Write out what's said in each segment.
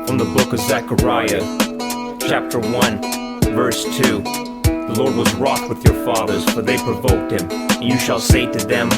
From the book of Zechariah, chapter 1, verse 2. The Lord was wroth with your fathers, for they provoked him. And you shall say to them,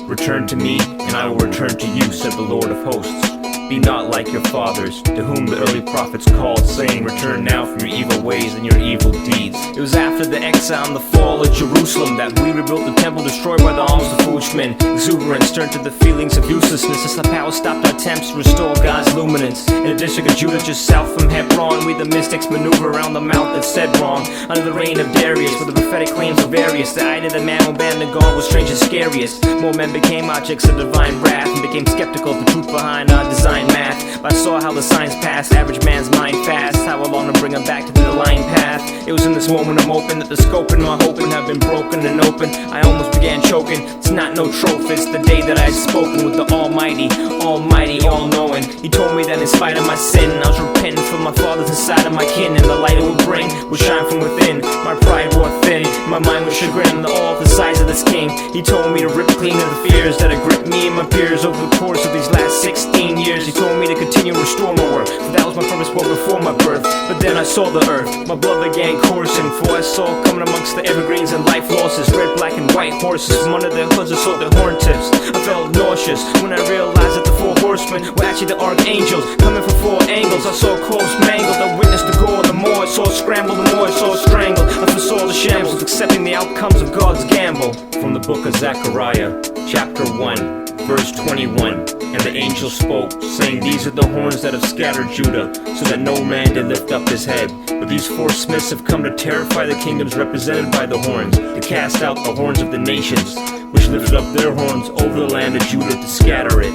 return to me, and I will return to you, said the Lord of hosts. Be not like your fathers, to whom the early prophets called, saying, return now from your evil ways and your evil deeds. It was after the exile and the fall of Jerusalem that we rebuilt the temple destroyed by the arms of foolish men. Exuberance turned to the feelings of uselessness as the power stopped our attempts to restore God's luminance. In the district of Judah just south from Hebron, we the mystics maneuver around the mount that said wrong. Under the reign of Darius, where the prophetic claims were various, the eye of the man who abandoned God was strange and scariest. More men became objects of divine wrath and became skeptical of the truth behind our design math. But I saw how the signs passed average man's mind fast, how I long to bring him back to the aligned path. It was in this moment I'm open that the scope and my hoping have been broken and open. I almost began choking. It's not no trophy, it's the day that I had spoken with the Almighty, all-knowing. He told me that in spite of my sin, I was repenting for my fathers inside of my kin, and the light it would bring would shine from within. My pride wore thin, my mind was chagrined at all the size of this king. He told me to rip clean of the fears that had gripped me and my peers over the course of these last 16 years. He told me to continue to restore my worth, for that was my purpose well before my birth. But then I saw the earth, my blood began coursing, for I saw coming amongst the evergreens and life losses, red, black, and white horses. From under their hoods I saw their horn tips. I felt nauseous when I realized that the 4 horsemen were actually the archangels, coming from 4 angles. I saw clothes mangled, I witnessed the gore. The more I saw scramble, the more I saw strangled. I foresaw the shambles, accepting the outcomes of God's gamble. From the book of Zechariah, chapter 1, verse 21. And the angel spoke, saying, these are the horns that have scattered Judah, so that no man did lift up his head. But these 4 smiths have come to terrify the kingdoms represented by the horns, to cast out the horns of the nations, which lifted up their horns over the land of Judah to scatter it.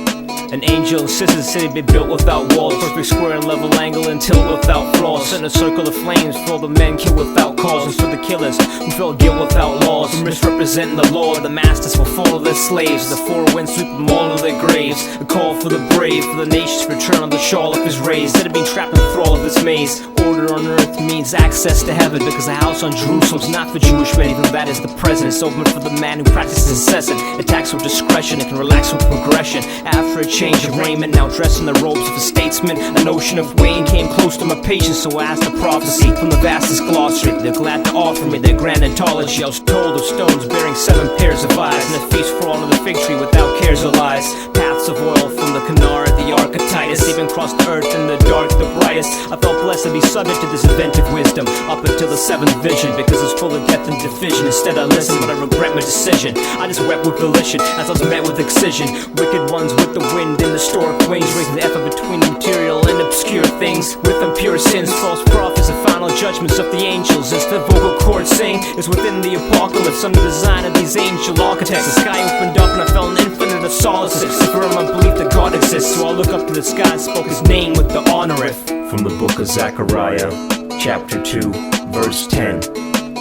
An angel insisted the city be built without walls, perfect square and level angle until without flaws. Set in a circle of flames for all the men killed without cause, and for the killers who felt guilt without laws. For misrepresenting the Lord, the masters will follow their slaves. The 4 winds sweep them all to their graves. A call for the brave, for the nations to return on the shawl of his rays, instead of being trapped in the thrall of this maze. Order on earth means access to heaven, because the house on Jerusalem's not for Jewish men, even that is the present. It's open for the man who practices incessant attacks with discretion and can relax with progression. After a change of raiment, now dressed in the robes of a statesman, a notion of waiting came close to my patience, so I asked a prophecy from the vastest glossary. They're glad to offer me their grand anthology. I was told of stones bearing 7 pairs of eyes, and a feast for all of the fig tree without cares or lies. Paths of oil from the Canara, the Archetypus, even crossed the earth in the dark, the brightest. I felt blessed to be subject to this inventive wisdom, up until the 7th vision, because it's full of depth and division. Instead I listened, but I regret my decision. I just wept with volition, as I was met with excision. Wicked ones with the wind and the stork wings, raising the effort between material and obscure things. With impure sins, false prophets, and final judgments of the angels. As the vocal cords sing, is within the apocalypse, under the design of these angel architects. The sky opened up and I felt an infinite of solaces, firm my belief that God exists. So I looked up to the sky and spoke his name with the honorific. From the book of Zechariah, chapter 2, verse 10.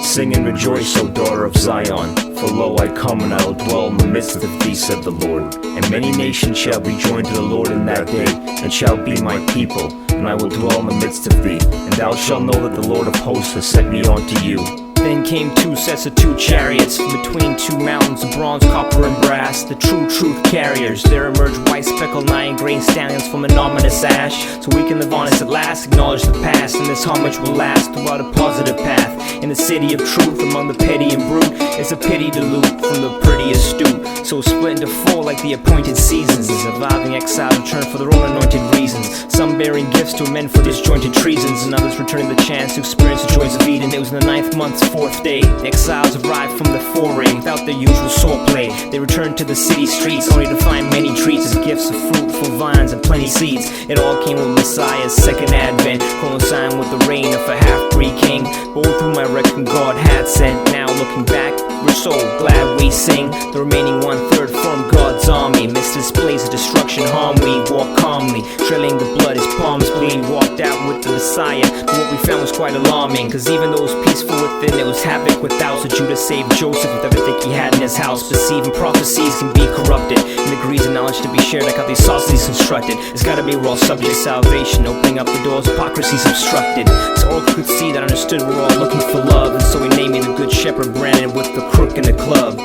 Sing and rejoice, O daughter of Zion, for lo, I come, and I will dwell in the midst of thee, said the Lord. And many nations shall be joined to the Lord in that day, and shall be my people, and I will dwell in the midst of thee. And thou shalt know that the Lord of hosts has sent me unto you. Then came 2 sets of 2 chariots, from between 2 mountains of bronze, copper, and brass, the true truth carriers. There emerged white speckled 9-grain stallions from an ominous ash, so we can live honest at last, acknowledge the past, and this homage will last throughout a positive path. In the city of truth, among the petty and brute, it's a pity to loot from the pretty astute. So split into 4 like the appointed seasons, the surviving exile return for their own anointed reasons. Some bearing gifts to men for disjointed treasons, and others returning the chance to experience the joys of Eden. It was in the 9th month's 4th day. The exiles arrived from the foray without their usual swordplay. They returned to the city streets only to find many treats as gifts of fruitful vines and plenty seeds. It all came with Messiah's 2nd advent, coinciding with the reign of a half-breed king, both whom I reckon God had sent. Now looking back, we're so glad we sing. The remaining 1/3 form God's army. Amidst displays of destruction, harm we walk calmly, trailing the blood, his palms bleed. Walked out with the Messiah, but what we found was quite alarming, cause even though it was peaceful within, it was havoc without. So Judah saved Joseph with everything he had in his house. Deceiving prophecies can be corrupted, and degrees of knowledge to be shared like how these sausages constructed. It's gotta be raw subject salvation, opening up the doors, hypocrisy's obstructed. So all could see that understood we're all looking for love, and so he named me the good shepherd, branded with the crook and the club.